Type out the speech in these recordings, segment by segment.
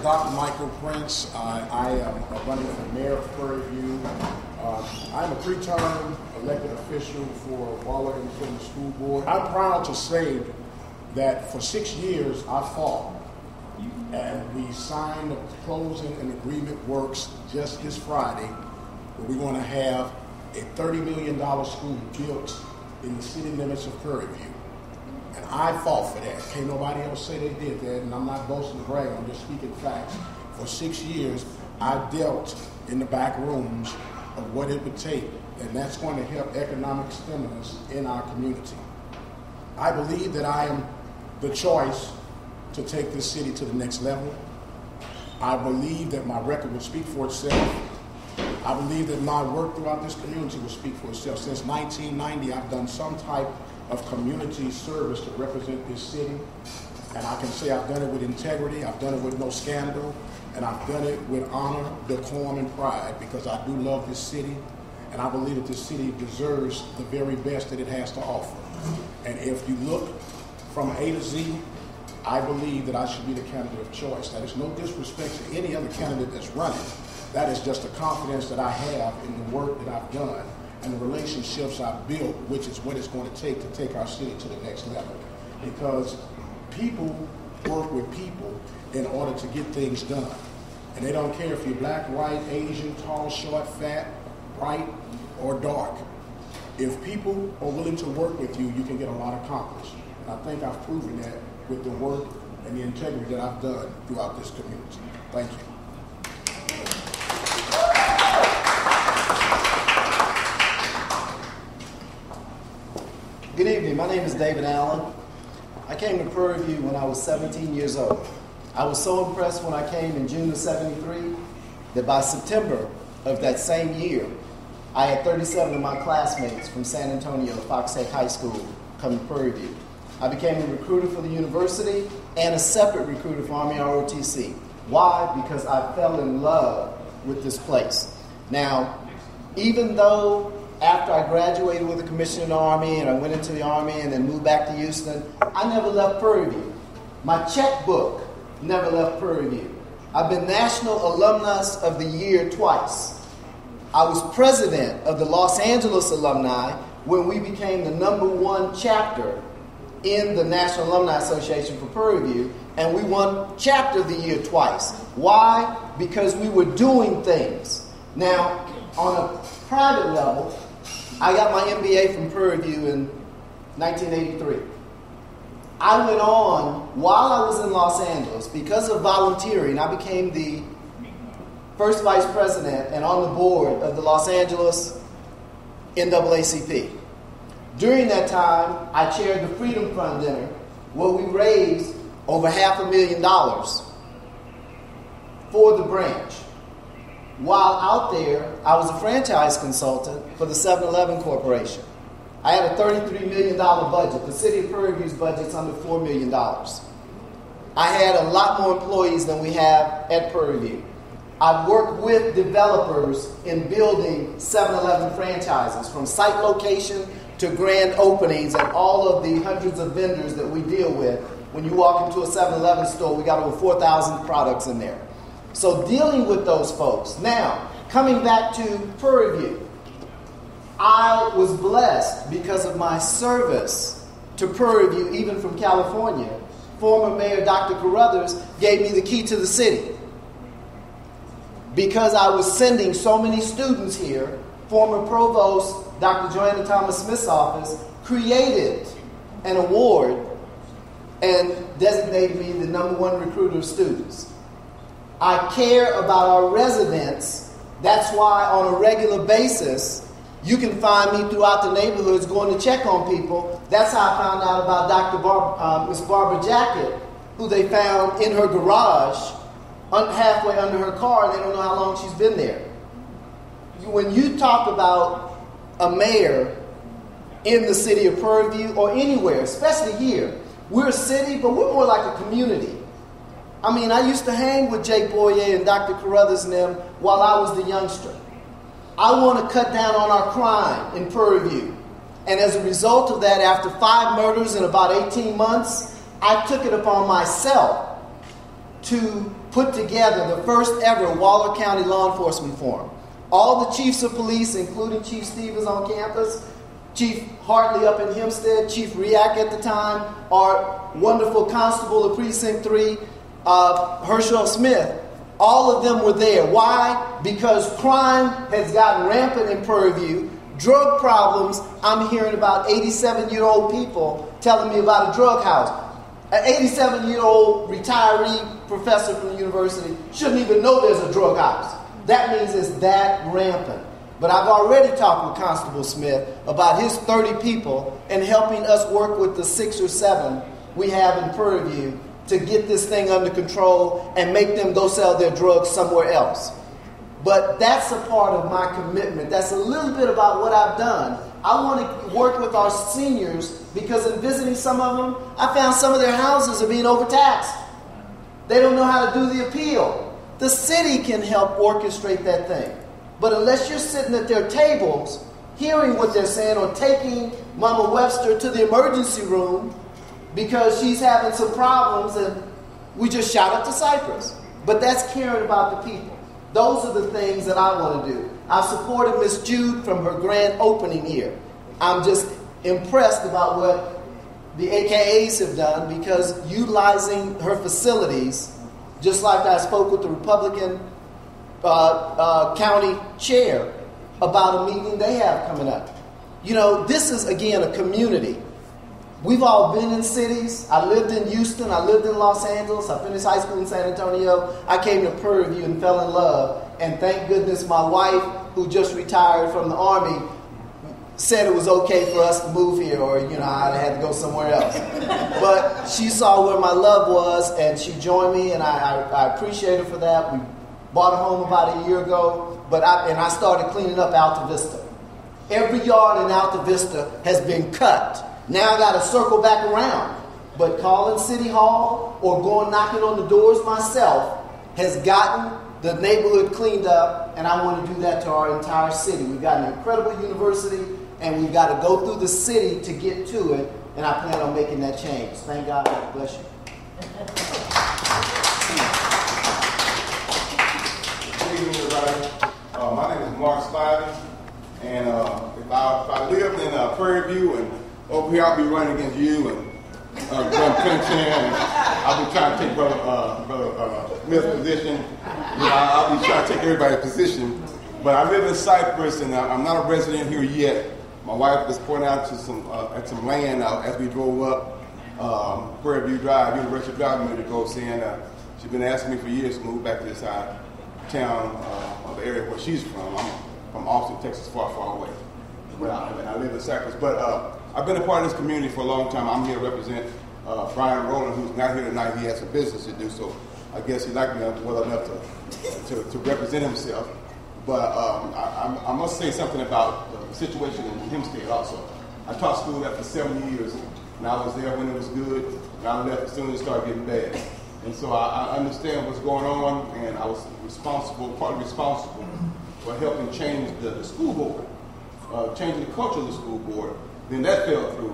Dr. Michael Prince. I am running for mayor of Prairie View. I'm a three-term elected official for Rowland Independent School Board. I'm proud to say that for 6 years I fought, and we signed the closing and agreement works just this Friday, where we're going to have a $30 million school built in the city limits of Prairie View. And I fought for that. Can't nobody else say they did that, and I'm not boasting or bragging, I'm just speaking facts. For 6 years, I dealt in the back rooms of what it would take, and that's going to help economic stimulus in our community. I believe that I am the choice to take this city to the next level. I believe that my record will speak for itself. I believe that my work throughout this community will speak for itself. Since 1990, I've done some type of community service to represent this city. And I can say I've done it with integrity, I've done it with no scandal, and I've done it with honor, decorum, and pride, because I do love this city, and I believe that this city deserves the very best that it has to offer. And if you look from A to Z, I believe that I should be the candidate of choice. That is no disrespect to any other candidate that's running. That is just the confidence that I have in the work that I've done and the relationships I've built, which is what it's going to take our city to the next level. Because people work with people in order to get things done. And they don't care if you're black, white, Asian, tall, short, fat, bright, or dark. If people are willing to work with you, you can get a lot accomplished. And I think I've proven that with the work and the integrity that I've done throughout this community. Thank you. Good evening. My name is David Allen. I came to Prairie View when I was 17 years old. I was so impressed when I came in June of '73 that by September of that same year, I had 37 of my classmates from San Antonio, Fox Tech High School, come to Prairie View. I became a recruiter for the university and a separate recruiter for Army ROTC. Why? Because I fell in love with this place. Now, even though after I graduated with a commission in the Army and I went into the Army and then moved back to Houston, I never left Prairie View. My checkbook never left Prairie View. I've been National Alumnus of the Year twice. I was president of the Los Angeles Alumni when we became the #1 chapter in the National Alumni Association for Prairie View, and we won Chapter of the Year twice. Why? Because we were doing things. Now, on a private level, I got my MBA from Prairie View in 1983. I went on, while I was in Los Angeles, because of volunteering, I became the first vice president and on the board of the Los Angeles NAACP. During that time, I chaired the Freedom Fund dinner, where we raised over $500,000 for the branch. While out there, I was a franchise consultant for the 7-Eleven Corporation. I had a $33 million budget. The city of Prairie View's budget's under $4 million. I had a lot more employees than we have at Prairie View. I've worked with developers in building 7-Eleven franchises, from site location to grand openings, and all of the hundreds of vendors that we deal with. When you walk into a 7-Eleven store, we got over 4,000 products in there. So dealing with those folks. Now, coming back to Prairie View, I was blessed because of my service to Prairie View, even from California. Former Mayor Dr. Carruthers gave me the key to the city. Because I was sending so many students here, former Provost Dr. Joanna Thomas-Smith's office created an award and designated me the #1 recruiter of students. I care about our residents. That's why on a regular basis, you can find me throughout the neighborhoods going to check on people. That's how I found out about Miss Barbara Jacket, who they found in her garage, halfway under her car, and they don't know how long she's been there. When you talk about a mayor in the city of Prairie View or anywhere, especially here, we're a city, but we're more like a community. I mean, I used to hang with Jake Boyer and Dr. Carruthers and them while I was the youngster. I want to cut down on our crime in Prairie View. And as a result of that, after 5 murders in about 18 months, I took it upon myself to put together the first ever Waller County Law Enforcement Forum. All the chiefs of police, including Chief Stevens on campus, Chief Hartley up in Hempstead, Chief Riak at the time, our wonderful constable of Precinct 3, Herschel Smith, all of them were there. Why? Because crime has gotten rampant in Prairie View. Drug problems, I'm hearing about 87-year-old people telling me about a drug house. An 87-year-old retiree professor from the university shouldn't even know there's a drug house. That means it's that rampant. But I've already talked with Constable Smith about his 30 people and helping us work with the 6 or 7 we have in Prairie View to get this thing under control and make them go sell their drugs somewhere else. But that's a part of my commitment. That's a little bit about what I've done. I want to work with our seniors because in visiting some of them, I found some of their houses are being overtaxed. They don't know how to do the appeal. The city can help orchestrate that thing. But unless you're sitting at their tables, hearing what they're saying, or taking Mama Webster to the emergency room because she's having some problems and we just shout up to Cypress. But that's caring about the people. Those are the things that I want to do. I've supported Miss Jude from her grand opening here. I'm just impressed about what the AKAs have done because utilizing her facilities, just like I spoke with the Republican county chair about a meeting they have coming up. You know, this is, again, a community. We've all been in cities. I lived in Houston. I lived in Los Angeles. I finished high school in San Antonio. I came to Prairie View and fell in love. And thank goodness my wife, who just retired from the Army, said it was okay for us to move here, or, you know, I had to go somewhere else. But she saw where my love was, and she joined me, and I appreciate her for that. We bought a home about a year ago, and I started cleaning up Alta Vista. Every yard in Alta Vista has been cut. Now I got to circle back around. But calling City Hall or going knocking on the doors myself has gotten the neighborhood cleaned up, and I want to do that to our entire city. We've got an incredible university, and we've got to go through the city to get to it, and I plan on making that change. Thank God. Bless you. Good evening, everybody. My name is Mark Spivey, and if I lived in Prairie View, and over here I'll be running against you and Brother Clinton, and I'll be trying to take Brother Smith's position. You know, I'll be trying to take everybody's position. But I live in Cypress, and I'm not a resident here yet. My wife was pointing out to some land as we drove up Prairie View Drive, University Drive a minute ago, saying she's been asking me for years to move back to this side of town, or the area where she's from. I'm from Austin, Texas, far, far away. But I live in Cypress. But I've been a part of this community for a long time. I'm here to represent Brian Rowland, who's not here tonight. He has some business to do, so I guess he liked me well enough to represent himself. But I must say something about the situation in Hempstead also. I taught school there for 7 years, and I was there when it was good, and I left as soon as it started getting bad. And so I understand what's going on, and I was partly responsible for helping change the school board, changing the culture of the school board. Then that fell through.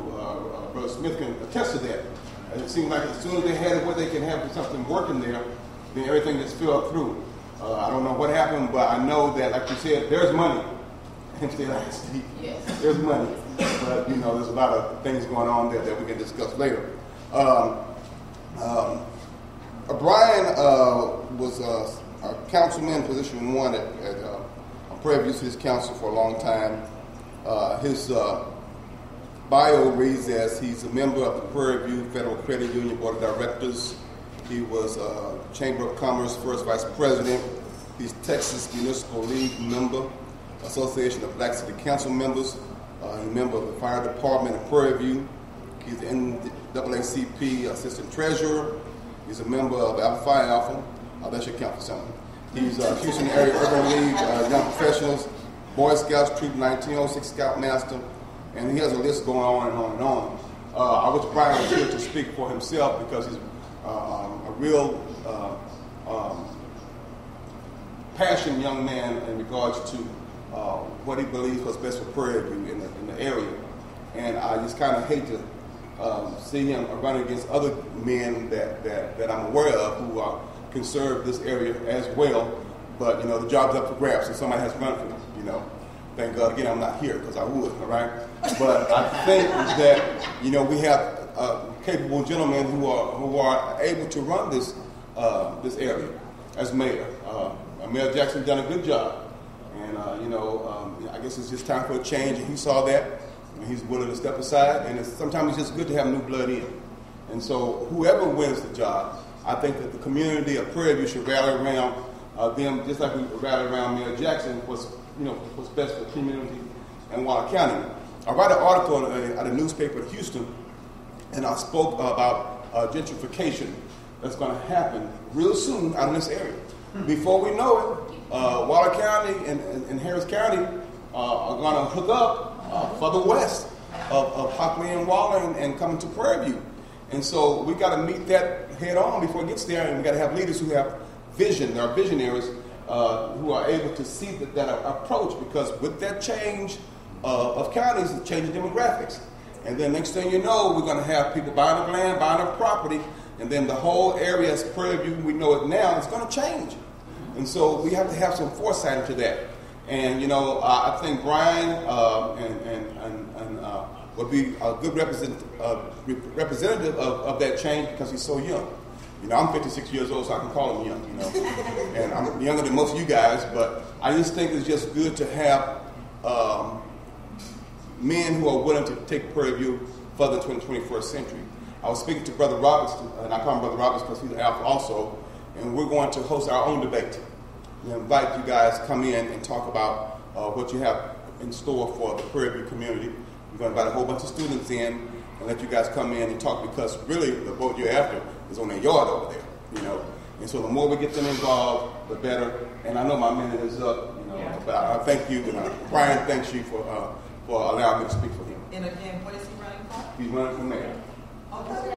Brother Smith can attest to that. And it seemed like as soon as they had it where they can have something working there, then everything just fell through. I don't know what happened, but I know that, like you said, there's money. Yes. There's money. But, you know, there's a lot of things going on there that we can discuss later. Brian was a councilman, position 1 at Prairie View City Council for a long time. His bio reads as he's a member of the Prairie View Federal Credit Union Board of Directors. He was Chamber of Commerce first vice president. He's Texas Municipal League member, Association of Black City Council members. He's a member of the Fire Department of Prairie View. He's the NAACP Assistant Treasurer. He's a member of Alpha Phi Alpha. That should count for something. He's Houston Area Urban League Young Professionals, Boy Scouts Troop 1906 Scoutmaster, and he has a list going on and on and on. I wish Brian was here to speak for himself because he's a real passionate young man in regards to what he believes was best for Prairie View in the area. And I just kind of hate to see him running against other men that I'm aware of who are can serve this area as well. But, the job's up for grabs, so somebody has to run for it, Thank God, again, I'm not here because I would, all right? But I think that, we have capable gentlemen who are able to run this area as mayor. Mayor Jackson done a good job. And, I guess it's just time for a change, and he saw that, and he's willing to step aside. And sometimes it's just good to have new blood in. And so whoever wins the job, I think that the community of Prairie View should rally around them, just like we rallied around Mayor Jackson, what's best for the community in Waller County. I write an article at a newspaper in Houston, and I spoke about gentrification that's going to happen real soon out in this area. Before we know it, Waller County and Harris County are going to hook up further west of Hockley and Waller and coming to Prairie View. And so we got to meet that head on before it gets there, and we got to have leaders who have vision, our visionaries, who are able to see that approach, because with that change of counties, the change in demographics. And then next thing you know, we're going to have people buying up land, buying up property, and then the whole area, as Prairie View, we know it now, is going to change. And so we have to have some foresight into that. And, I think Brian would be a good representative of that change because he's so young. I'm 56 years old, so I can call him young, And I'm younger than most of you guys, but I just think it's just good to have men who are willing to take Prairie View further into the 21st century. I was speaking to Brother Roberts, and I call him Brother Roberts because he's an Alpha also, and we're going to host our own debate. We invite you guys to come in and talk about what you have in store for the Prairie View community. We're going to invite a whole bunch of students in and let you guys come in and talk, because really the vote you're after is on their yard over there, And so the more we get them involved, the better. And I know my minute is up, but I thank you, and Brian thanks you for allowing me to speak for him. And again, what is he running for? He's running for mayor. Okay.